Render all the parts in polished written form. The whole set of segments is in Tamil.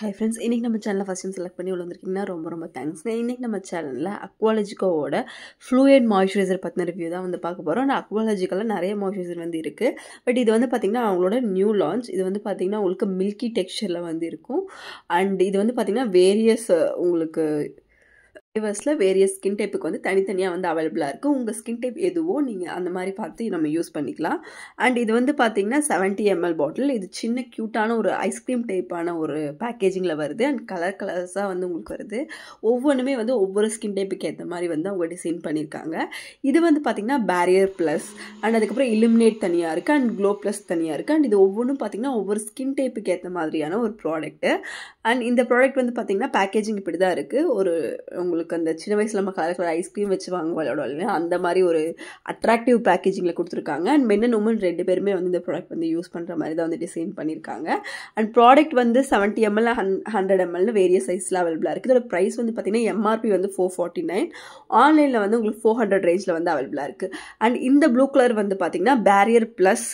ஹாய் ஃப்ரெண்ட்ஸ், இன்றைக்கி நம்ம சேனலில் ஃபஸ்ட் டைம் செலக்ட் பண்ணி உள்ள வந்திருக்கீங்கன்னா ரொம்ப தேங்க்ஸ்ங்க. இன்றைக்கி நம்ம சேனலில் அக்வாலஜிக்காவோட ஃப்ளூயிட் மாய்ஸ்சரைசர் பற்றின ரிவ்யூ தான் வந்து பார்க்க போகிறோம். ஆனால் அக்வாலஜிக்கலில் நிறைய மாய்ஸ்சரைசர் வந்து இருக்குது. பட் இது வந்து பார்த்திங்கன்னா அவங்களோட நியூ லான்ச். இது வந்து பார்த்திங்கன்னா உங்களுக்கு மில்கி டெக்ஸ்சரில் வந்து இருக்கும். அண்ட் இது வந்து பார்த்திங்கன்னா வேரியஸ் உங்களுக்கு ஃப்ளேவர்ஸில் வேரியஸ் ஸ்கின் டைப்புக்கு வந்து தனித்தனியாக வந்து அவைலபிளாக இருக்குது. உங்கள் ஸ்கின் டைப் எதுவோ நீங்கள் அந்த மாதிரி பார்த்து நம்ம யூஸ் பண்ணிக்கலாம். அண்ட் இது வந்து பார்த்திங்கன்னா 70 ml பாட்டில். இது சின்ன க்யூட்டான ஒரு ஐஸ்கிரீம் டைப்பான ஒரு பேக்கேஜிங்கில் வருது. அண்ட் கலர்ஸாக வந்து உங்களுக்கு வருது. ஒவ்வொன்றுமே வந்து ஒவ்வொரு ஸ்கின் டைப்புக்கு ஏற்ற மாதிரி வந்து அவங்க டிசைன் பண்ணியிருக்காங்க. இது வந்து பார்த்திங்கன்னா பேரியர் ப்ளஸ் அண்ட் அதுக்கப்புறம் இலுமினேட் தனியாக இருக்குது அண்ட் க்ளோ ப்ளஸ் தனியாக இருக்குது. அண்ட் இது ஒவ்வொன்றும் பார்த்திங்கன்னா ஒவ்வொரு ஸ்கின் டைப்புக்கு ஏற்ற மாதிரியான ஒரு ப்ராடக்ட்டு. அண்ட் இந்த ப்ராடக்ட் வந்து பார்த்திங்கன்னா பேக்கேஜிங் இப்படி தான் இருக்குது. ஒரு உங்களுக்கு அந்த சின்ன வயசில் நம்ம கலர் ஐஸ்கிரீம் வச்சு வாங்க விளையாடுவாங்க, அந்த மாதிரி ஒரு அட்ராக்டிவ் பேக்கேஜிங்கில் கொடுத்துருக்காங்க. அண்ட் மென் அண்ட் உமன் 2 பேருமே வந்து இந்த ப்ராடக்ட் வந்து யூஸ் பண்ணுற மாதிரி தான் வந்து டிசைன் பண்ணியிருக்காங்க. அண்ட் ப்ராடக்ட் வந்து 70 ml 100 ml வேரியஸ் சைஸில் அவைலபிளாக இருக்குது. இதோட ப்ரைஸ் வந்து பார்த்திங்கன்னா எம்ஆர்பி வந்து 449, ஆன்லைனில் வந்து உங்களுக்கு 400 ரேஞ்சில் வந்து அவைலபிளாக இருக்குது. அண்ட் இந்த ப்ளூ கலர் வந்து பார்த்திங்கன்னா பேரியர் ப்ளஸ்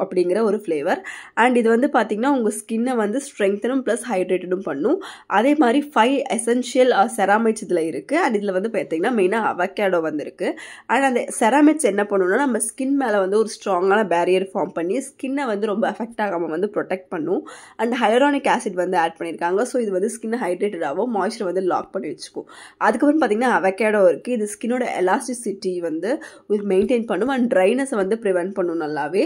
அப்படிங்கிற ஒரு ஃப்ளேவர். அண்ட் இது வந்து பார்த்திங்கன்னா உங்கள் ஸ்கின்னை வந்து ஸ்ட்ரெங்தனும் ப்ளஸ் ஹைட்ரேட்டடும் பண்ணும். அதே மாதிரி 5 எசென்ஷியல் செராமைட்ஸ் இதில் இருக்குது. அண்ட் இதில் வந்து பார்த்தீங்கன்னா மெயினாக அவகேடோ வந்துருக்கு. அண்ட் அந்த செராமிட்ஸ் என்ன பண்ணணும்னா நம்ம ஸ்கின் மேலே வந்து ஒரு ஸ்ட்ராங்கான பேரியர் ஃபார்ம் பண்ணி ஸ்கின்னை வந்து ரொம்ப எஃபெக்ட் ஆகாமல் வந்து ப்ரொடெக்ட் பண்ணும். அண்ட் ஹைலரானிக் ஆசிட் வந்து ஆட் பண்ணியிருக்காங்க. ஸோ இது வந்து ஸ்கின்னை ஹைட்ரேட்டடாகவும் மாய்ஸ்சரை வந்து லாக் பண்ணி வச்சுக்கும். அதுக்கப்புறம் பார்த்தீங்கன்னா அவகேடோ இருக்குது. இது ஸ்கின்னோட எலாஸ்டிசிட்டி வந்து உங்களுக்கு மெயின்டைன் பண்ணும் அண்ட் ட்ரைனஸை வந்து ப்ரிவென்ட் பண்ணும் நல்லாவே.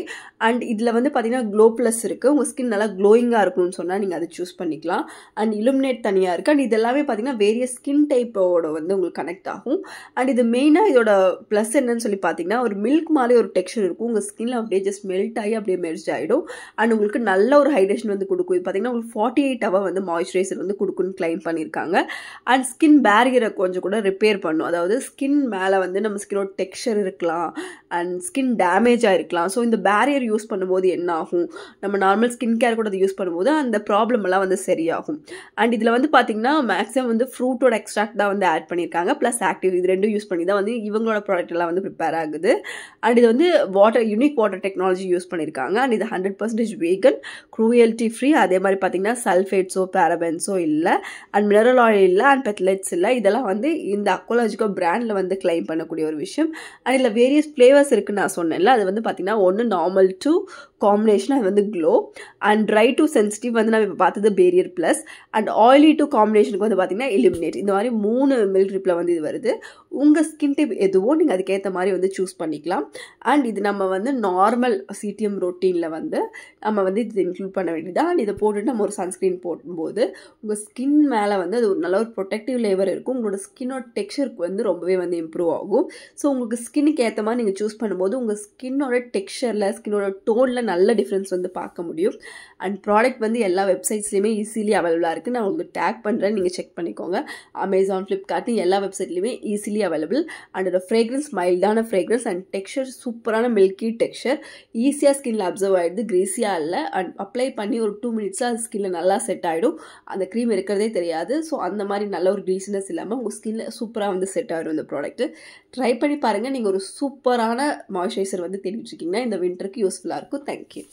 அண்ட் இதில் வந்து பார்த்தீங்கன்னா க்ளோ ப்ளஸ் இருக்குது. உங்கள் ஸ்கின் நல்லா க்ளோயிங்காக இருக்கணும்னு சொன்னால் நீங்கள் அதை சூஸ் பண்ணிக்கலாம். அண்ட் இலுமினேட் தனியாக இருக்குது. அண்ட் இது எல்லாமே பார்த்தீங்கன்னா வேரியஸ் ஸ்கின் டைப்போட வந்து உங்களுக்கு கனெக்ட் ஆகும். அண்ட் இது மெயினாக இதோட ப்ளஸ் என்னன்னு சொல்லி பார்த்தீங்கன்னா ஒரு மில்க் மாதிரி ஒரு டெக்ஸ்சர் இருக்கும். உங்கள் ஸ்கின்ல அப்படியே ஜஸ்ட் மெல்ட் ஆகி அப்படியே மெர்ஜ் ஆகிடும். அண்ட் உங்களுக்கு நல்ல ஒரு ஹைட்ரேஷன் வந்து கொடுக்கும். இது பார்த்தீங்கன்னா உங்களுக்கு 48 hour வந்து மாய்ஸ்சரைசர் வந்து கொடுக்குன்னு கிளைம் பண்ணியிருக்காங்க. அண்ட் ஸ்கின் பேரியரை கொஞ்சம் கூட ரிப்பேர் பண்ணும். அதாவது ஸ்கின் மேலே வந்து நம்ம ஸ்கின்னோட டெக்ஸ்சர் இருக்கலாம் அண்ட் ஸ்கின் டேமேஜ் ஆகிருக்கலாம். ஸோ இந்த பேரியர் யூஸ் பண்ணும்போது என்ன ஆகும், நம்ம நார்மல் ஸ்கின் கேர் கூட அதை யூஸ் பண்ணும்போது அந்த ப்ராப்ளம் எல்லாம் வந்து சரியாகும். அண்ட் இதில் வந்து பார்த்தீங்கன்னா மேக்ஸிமம் வந்து ஃப்ரூட்டோட எக்ஸ்ட்ராக்ட் தான் வந்து ஆட் பண்ணியிருக்காங்க. ப்ளஸ் ஆக்டிவ் இது ரெண்டும் யூஸ் பண்ணி தான் வந்து இவங்களோட ப்ராடக்ட் எல்லாம் வந்து ப்ரிப்பேர் ஆகுது. அண்ட் இது வந்து யூனிக் வாட்டர் டெக்னாலஜி யூஸ் பண்ணியிருக்காங்க. அண்ட் இது 100% வீகன், க்ரூயல்ட்டி ஃப்ரீ. அதே மாதிரி பார்த்தீங்கன்னா சல்ஃபேட்ஸோ பேரபென்ஸோ இல்லை அண்ட் மினரல் ஆயில் இல்லை அண்ட் பெட்லெட்ஸ் இல்லை. இதெல்லாம் வந்து இந்த அக்வாலஜிக்கோ பிராண்டில் வந்து கிளைம் பண்ணக்கூடிய ஒரு விஷயம். அண்ட் இதில் வேரியஸ் ஃப்ளேவர்ஸ் இருக்குன்னு நான் சொன்னேன்ல, அது வந்து பார்த்தீங்கன்னா ஒன்று நார்மல் டு காம்பினேஷன், அது வந்து glow and dry to sensitive வந்து நம்ம இப்போ பார்த்தது barrier plus and oily to காம்பினேஷனுக்கு வந்து பார்த்தீங்கன்னா இலுமினேட். இந்த மாதிரி 3 மில் ட்ரிப்பில் வந்து இது வருது. உங்கள் ஸ்கின் டைப் எதுவோ நீங்கள் அதுக்கேற்ற மாதிரி வந்து சூஸ் பண்ணிக்கலாம். அண்ட் இது நம்ம வந்து நார்மல் சிடிஎம் ரொட்டீனில் வந்து நம்ம வந்து இது இன்க்ளூட் பண்ண வேண்டியது. அண்ட் இதை போட்டுட்டு நம்ம ஒரு சன்ஸ்க்ரீன் போடும்போது உங்கள் ஸ்கின் மேலே வந்து அது ஒரு நல்ல ஒரு ப்ரொடெக்டிவ் லேயர் இருக்கும். உங்களோட ஸ்கின்னோட டெக்ஸ்சருக்கு வந்து ரொம்பவே வந்து இம்ப்ரூவ் ஆகும். ஸோ உங்களுக்கு ஸ்கின்னுக்கு ஏற்ற மாதிரி நீங்கள் சூஸ் பண்ணும்போது உங்கள் ஸ்கின்னோட டெக்ஸ்சரில் ஸ்கின்னோட டோனில் நல்ல டிஃப்ரென்ஸ் வந்து பார்க்க முடியும். அண்ட் ப்ராடக்ட் வந்து எல்லா வெப்சைட்ஸ்லையுமே ஈஸிலி அவைலபிளாக இருக்குது. நான் உங்களுக்கு டேக் பண்ணுறேன், நீங்கள் செக் பண்ணிக்கோங்க. அமேசான், ஃப்ளிப்கார்ட் எல்லா வெப்சைட்லையுமே ஈஸிலி அவைலபிள். அண்ட் அதோட ஃப்ரேக்ரன்ஸ் மைல்டான ஃப்ரேக்ரன்ஸ் அண்ட் டெக்ஸ்சர் சூப்பரான மில்கி டெக்ஸ்சர். ஈஸியாக ஸ்கின்ல அப்சர்வ் ஆகிடுது, கிரீஸியாக இல்லை. அண்ட் அப்ளை பண்ணி ஒரு 2 minutes அது ஸ்கின்ல நல்லா செட் ஆகிடும். அந்த க்ரீம் இருக்கிறதே தெரியாது. ஸோ அந்த மாதிரி நல்ல ஒரு கிரீஸினஸ் இல்லாமல் உங்கள் ஸ்கின்ல சூப்பராக வந்து செட் ஆகிடும் இந்த ப்ராடக்ட். ட்ரை பண்ணி பாருங்கள். நீங்கள் ஒரு சூப்பரான மாய்ஸ்சரைசர் வந்து தேடிட்டு இருக்கீங்கன்னா இந்த வின்டருக்கு யூஸ்ஃபுல்லாக இருக்கும். தேங்க்யூ.